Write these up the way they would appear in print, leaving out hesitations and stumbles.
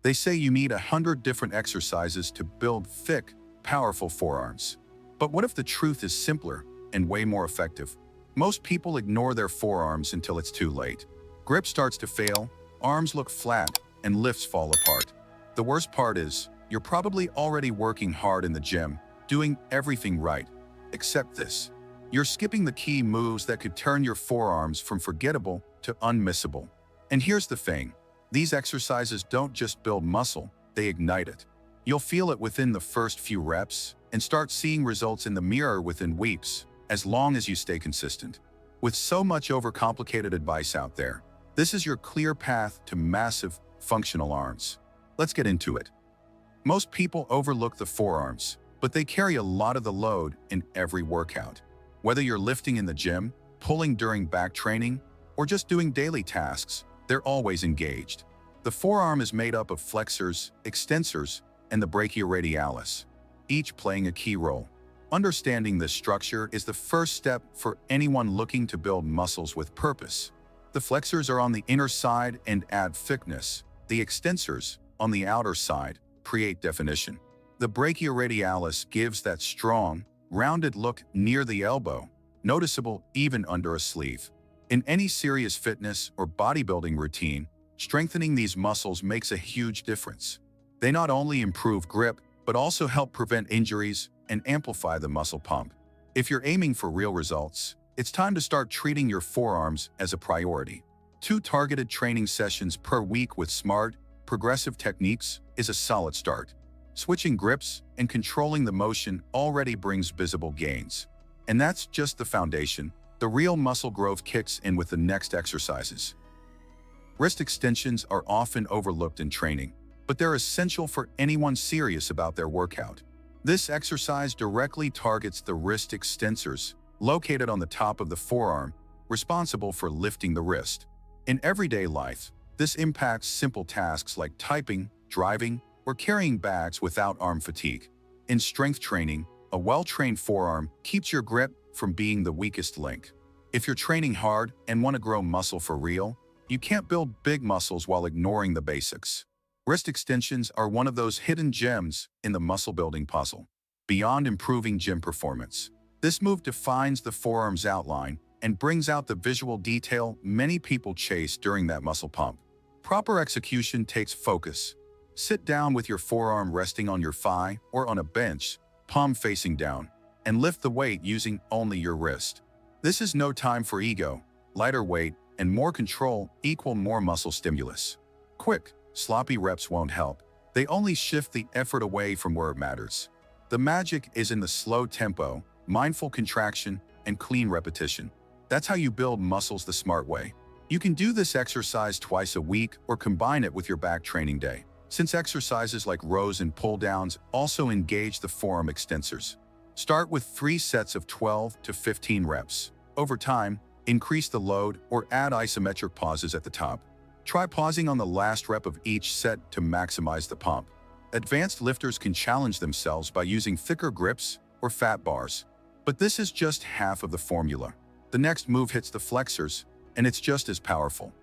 They say you need 100 different exercises to build thick, powerful forearms. But what if the truth is simpler and way more effective? Most people ignore their forearms until it's too late. Grip starts to fail, arms look flat, and lifts fall apart. The worst part is, you're probably already working hard in the gym, doing everything right, except this. You're skipping the key moves that could turn your forearms from forgettable to unmissable. And here's the thing. These exercises don't just build muscle, they ignite it. You'll feel it within the first few reps and start seeing results in the mirror within weeks, as long as you stay consistent. With so much overcomplicated advice out there, this is your clear path to massive, functional arms. Let's get into it. Most people overlook the forearms, but they carry a lot of the load in every workout. Whether you're lifting in the gym, pulling during back training, or just doing daily tasks, they're always engaged. The forearm is made up of flexors, extensors, and the brachioradialis, each playing a key role. Understanding this structure is the first step for anyone looking to build muscles with purpose. The flexors are on the inner side and add thickness. The extensors, on the outer side, create definition. The brachioradialis gives that strong, rounded look near the elbow, noticeable even under a sleeve. In any serious fitness or bodybuilding routine, strengthening these muscles makes a huge difference. They not only improve grip, but also help prevent injuries and amplify the muscle pump. If you're aiming for real results, it's time to start treating your forearms as a priority. 2 targeted training sessions per week with smart, progressive techniques is a solid start. Switching grips and controlling the motion already brings visible gains. And that's just the foundation. The real muscle growth kicks in with the next exercises. Wrist extensions are often overlooked in training, but they're essential for anyone serious about their workout. This exercise directly targets the wrist extensors, located on the top of the forearm, responsible for lifting the wrist. In everyday life, this impacts simple tasks like typing, driving, or carrying bags without arm fatigue. In strength training, a well-trained forearm keeps your grip from being the weakest link. If you're training hard and want to grow muscle for real, you can't build big muscles while ignoring the basics. Wrist extensions are one of those hidden gems in the muscle-building puzzle. Beyond improving gym performance, this move defines the forearm's outline and brings out the visual detail many people chase during that muscle pump. Proper execution takes focus. Sit down with your forearm resting on your thigh or on a bench, palm facing down, and lift the weight using only your wrist. This is no time for ego. Lighter weight and more control equal more muscle stimulus. Quick, sloppy reps won't help. They only shift the effort away from where it matters. The magic is in the slow tempo, mindful contraction, and clean repetition. That's how you build muscles the smart way. You can do this exercise twice a week or combine it with your back training day, since exercises like rows and pull-downs also engage the forearm extensors. Start with 3 sets of 12 to 15 reps. Over time, increase the load or add isometric pauses at the top. Try pausing on the last rep of each set to maximize the pump. Advanced lifters can challenge themselves by using thicker grips or fat bars. But this is just half of the formula. The next move hits the flexors, and it's just as powerful.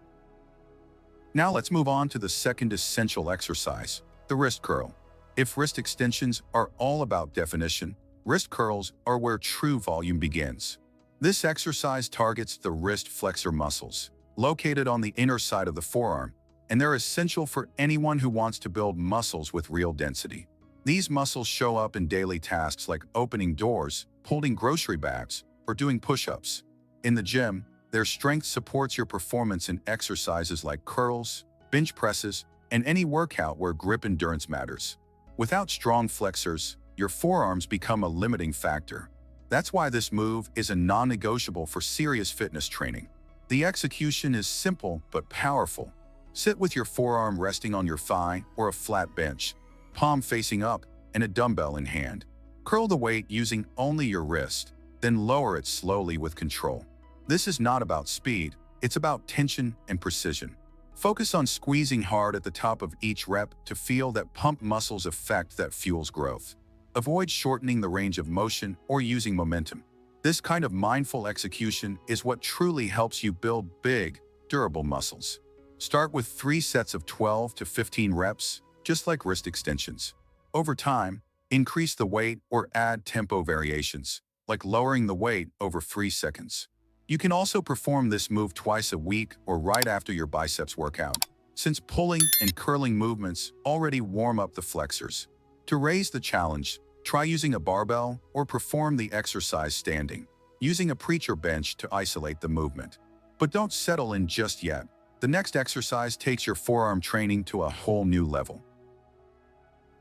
Now let's move on to the second essential exercise, the wrist curl. If wrist extensions are all about definition, wrist curls are where true volume begins. This exercise targets the wrist flexor muscles, located on the inner side of the forearm, and they're essential for anyone who wants to build muscles with real density. These muscles show up in daily tasks like opening doors, holding grocery bags, or doing push-ups. In the gym, their strength supports your performance in exercises like curls, bench presses, and any workout where grip endurance matters. Without strong flexors, your forearms become a limiting factor. That's why this move is a non-negotiable for serious fitness training. The execution is simple but powerful. Sit with your forearm resting on your thigh or a flat bench, palm facing up, and a dumbbell in hand. Curl the weight using only your wrist, then lower it slowly with control. This is not about speed, it's about tension and precision. Focus on squeezing hard at the top of each rep to feel that pump muscles effect that fuels growth. Avoid shortening the range of motion or using momentum. This kind of mindful execution is what truly helps you build big, durable muscles. Start with 3 sets of 12 to 15 reps just like wrist extensions. Over time, increase the weight or add tempo variations, like lowering the weight over 3 seconds. You can also perform this move twice a week or right after your biceps workout, since pulling and curling movements already warm up the flexors. To raise the challenge, try using a barbell or perform the exercise standing, using a preacher bench to isolate the movement. But don't settle in just yet. The next exercise takes your forearm training to a whole new level.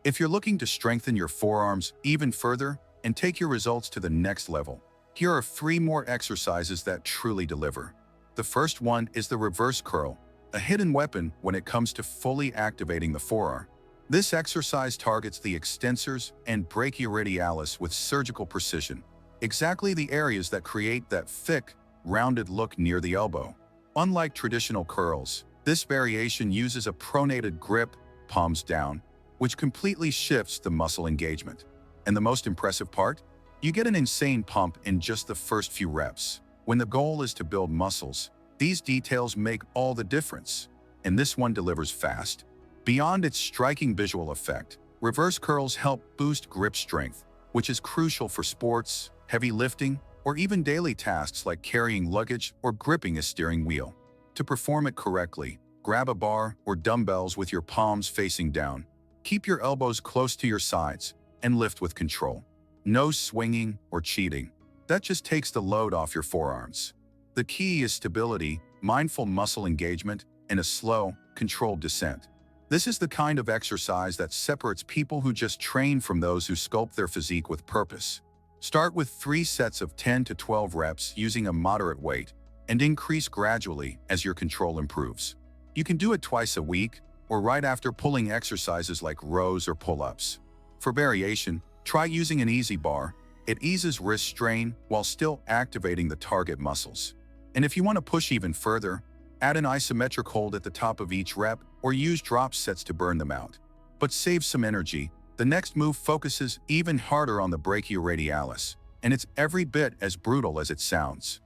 If you're looking to strengthen your forearms even further and take your results to the next level, here are 3 more exercises that truly deliver. The first one is the reverse curl, a hidden weapon when it comes to fully activating the forearm. This exercise targets the extensors and brachioradialis with surgical precision, exactly the areas that create that thick, rounded look near the elbow. Unlike traditional curls, this variation uses a pronated grip, palms down, which completely shifts the muscle engagement. And the most impressive part? You get an insane pump in just the first few reps. When the goal is to build muscles, these details make all the difference. And this one delivers fast. Beyond its striking visual effect, reverse curls help boost grip strength, which is crucial for sports, heavy lifting, or even daily tasks like carrying luggage or gripping a steering wheel. To perform it correctly, grab a bar or dumbbells with your palms facing down. Keep your elbows close to your sides and lift with control. No swinging or cheating. That just takes the load off your forearms. The key is stability, mindful muscle engagement, and a slow, controlled descent. This is the kind of exercise that separates people who just train from those who sculpt their physique with purpose. Start with 3 sets of 10 to 12 reps using a moderate weight, and increase gradually as your control improves. You can do it twice a week, or right after pulling exercises like rows or pull-ups. For variation, try using an easy bar. It eases wrist strain while still activating the target muscles. And if you want to push even further, add an isometric hold at the top of each rep or use drop sets to burn them out. But save some energy. The next move focuses even harder on the brachioradialis, and it's every bit as brutal as it sounds.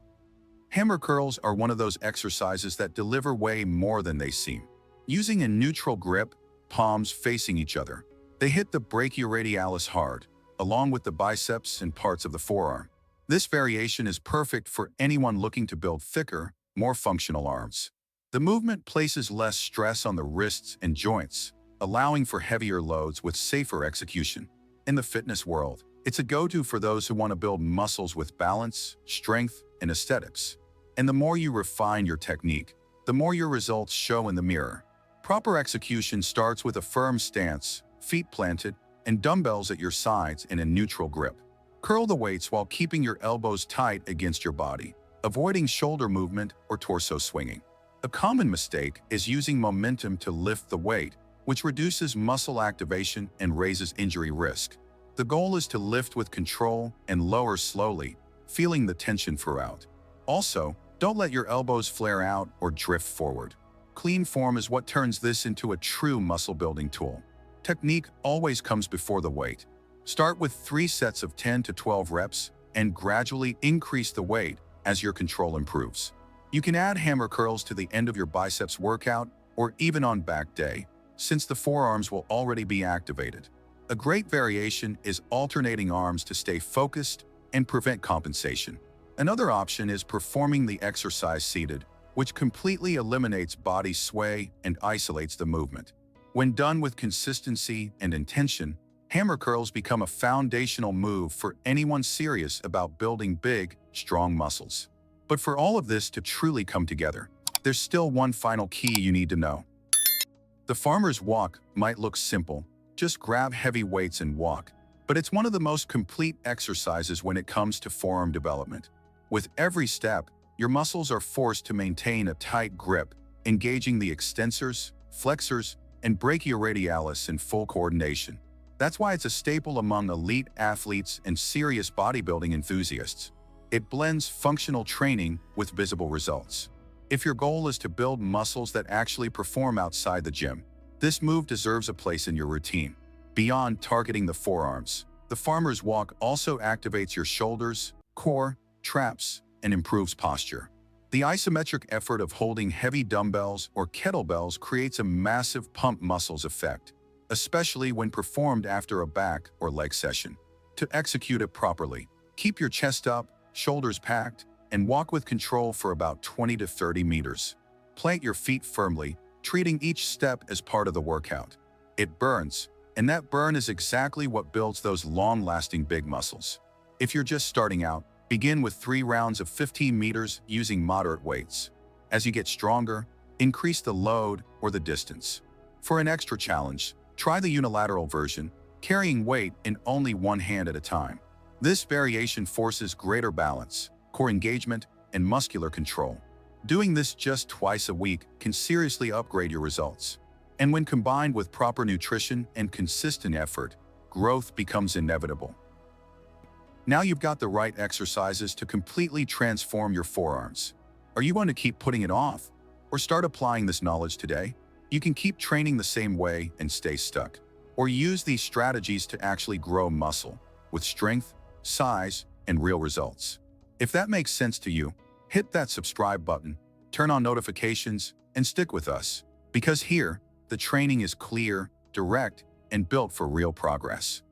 Hammer curls are one of those exercises that deliver way more than they seem. Using a neutral grip, palms facing each other, they hit the brachioradialis hard, along with the biceps and parts of the forearm. This variation is perfect for anyone looking to build thicker, more functional arms. The movement places less stress on the wrists and joints, allowing for heavier loads with safer execution. In the fitness world, it's a go-to for those who want to build muscles with balance, strength, and aesthetics. And the more you refine your technique, the more your results show in the mirror. Proper execution starts with a firm stance, feet planted, and dumbbells at your sides in a neutral grip. Curl the weights while keeping your elbows tight against your body, avoiding shoulder movement or torso swinging. A common mistake is using momentum to lift the weight, which reduces muscle activation and raises injury risk. The goal is to lift with control and lower slowly, feeling the tension throughout. Also, don't let your elbows flare out or drift forward. Clean form is what turns this into a true muscle-building tool. Technique always comes before the weight. Start with 3 sets of 10 to 12 reps and gradually increase the weight as your control improves. You can add hammer curls to the end of your biceps workout or even on back day, since the forearms will already be activated. A great variation is alternating arms to stay focused and prevent compensation. Another option is performing the exercise seated, which completely eliminates body sway and isolates the movement. When done with consistency and intention, hammer curls become a foundational move for anyone serious about building big, strong muscles. But for all of this to truly come together, there's still one final key you need to know. The farmer's walk might look simple, just grab heavy weights and walk, but it's one of the most complete exercises when it comes to forearm development. With every step, your muscles are forced to maintain a tight grip, engaging the extensors, flexors, and brachioradialis in full coordination. That's why it's a staple among elite athletes and serious bodybuilding enthusiasts. It blends functional training with visible results. If your goal is to build muscles that actually perform outside the gym, this move deserves a place in your routine. Beyond targeting the forearms, the farmer's walk also activates your shoulders, core, traps, and improves posture. The isometric effort of holding heavy dumbbells or kettlebells creates a massive pump muscles effect. especially when performed after a back or leg session. To execute it properly, keep your chest up, shoulders packed, and walk with control for about 20 to 30 meters. Plant your feet firmly, treating each step as part of the workout. It burns, and that burn is exactly what builds those long-lasting big muscles. If you're just starting out, begin with 3 rounds of 15 meters using moderate weights. As you get stronger, increase the load or the distance. For an extra challenge, try the unilateral version, carrying weight in only one hand at a time. This variation forces greater balance, core engagement, and muscular control. Doing this just twice a week can seriously upgrade your results. And when combined with proper nutrition and consistent effort, growth becomes inevitable. Now you've got the right exercises to completely transform your forearms. Are you going to keep putting it off? Or start applying this knowledge today? You can keep training the same way and stay stuck. Or use these strategies to actually grow muscle, with strength, size, and real results. If that makes sense to you, hit that subscribe button, turn on notifications, and stick with us. Because here, the training is clear, direct, and built for real progress.